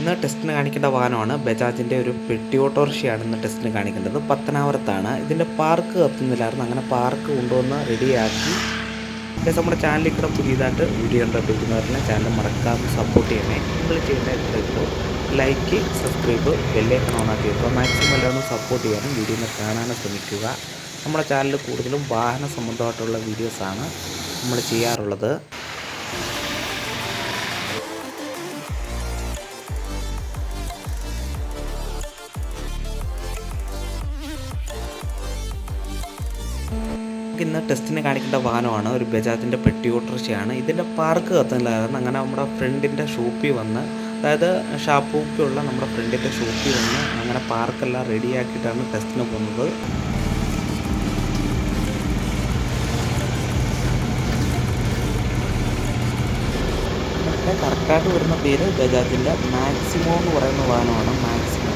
ഇന്ന് ടെസ്റ്റിന് കാണിക്കേണ്ട വാഹനമാണ് ബജാജിൻ്റെ ഒരു പെട്ടി ഓട്ടോറിക്ഷയാണ് ഇന്ന് ടെസ്റ്റിന് കാണിക്കേണ്ടത്. പത്തനാപുരത്താണ്. ഇതിൻ്റെ പാർക്ക് കത്തുന്നില്ലായിരുന്നു. അങ്ങനെ പാർക്ക് കൊണ്ടുവന്ന് റെഡിയാക്കി നമ്മുടെ ചാനലിൽ കൂടെ പുതിയതായിട്ട് വീഡിയോ കണ്ടുപിടിക്കുന്നവരെല്ലാം ചാനൽ മറക്കാതെ സപ്പോർട്ട് ചെയ്യണേ. നിങ്ങൾ ചെയ്യേണ്ട ഇപ്പോൾ ലൈക്ക്, സബ്സ്ക്രൈബ്, ബെല്ലൈക്കൺ ഓണാക്കി വെക്കുക. മാക്സിമം എല്ലാവരും സപ്പോർട്ട് ചെയ്യാനും വീഡിയോയിൽ കാണാനും ശ്രമിക്കുക. നമ്മുടെ ചാനലിൽ കൂടുതലും വാഹന സംബന്ധമായിട്ടുള്ള വീഡിയോസാണ് നമ്മൾ ചെയ്യാറുള്ളത്. ഇന്ന് ടെസ്റ്റിന് കാണിക്കേണ്ട വാഹനമാണ് ഒരു ബജാജിൻ്റെ പെട്ടി ഓട്ടോറിക്ഷയാണ്. ഇതിൻ്റെ പാർക്ക് കത്തുന്നില്ലായിരുന്നു. അങ്ങനെ നമ്മുടെ ഫ്രണ്ടിൻ്റെ ഷോപ്പിൽ വന്ന്, അതായത് ഷാപ്പൂപ്പിയുള്ള നമ്മുടെ ഫ്രണ്ടിൻ്റെ ഷോപ്പിൽ വന്ന് അങ്ങനെ പാർക്കെല്ലാം റെഡിയാക്കിയിട്ടാണ് ടെസ്റ്റിന് പോകുന്നത്. കറക്റ്റായിട്ട് വരുന്ന പേര് ബജാജിൻ്റെ മാക്സിമോ എന്ന് പറയുന്ന വാഹനമാണ്. മാക്സിമോ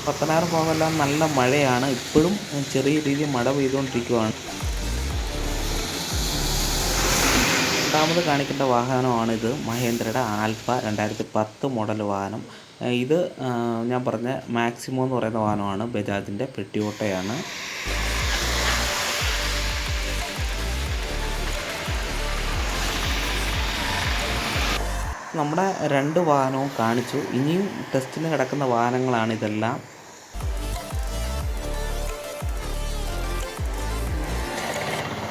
പത്തനാപുരം ഭാഗമെല്ലാം നല്ല മഴയാണ്. ഇപ്പോഴും ചെറിയ രീതിയിൽ മഴ പെയ്തുകൊണ്ടിരിക്കുകയാണ്. രണ്ടാമത് കാണിക്കേണ്ട വാഹനമാണിത്. മഹേന്ദ്രയുടെ ആൽഫ 2010 മോഡൽ വാഹനം. ഇത് ഞാൻ പറഞ്ഞ മാക്സിമോ എന്ന് പറയുന്ന വാഹനമാണ്. ബജാജിൻ്റെ പെട്ടി ഓട്ടോയാണ്. നമ്മുടെ രണ്ട് വാഹനവും കാണിച്ചു. ഇനിയും ടെസ്റ്റിന് കിടക്കുന്ന വാഹനങ്ങളാണ് ഇതെല്ലാം.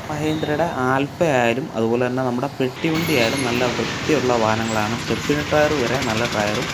മഹേന്ദ്രയുടെ ആൽഫ ആയാലും അതുപോലെ തന്നെ നമ്മുടെ പെട്ടി വണ്ടി ആയാലും നല്ല വൃത്തിയുള്ള വാഹനങ്ങളാണ്. സ്റ്റെപ്പിനി ടയർ വരെ നല്ല ടയറും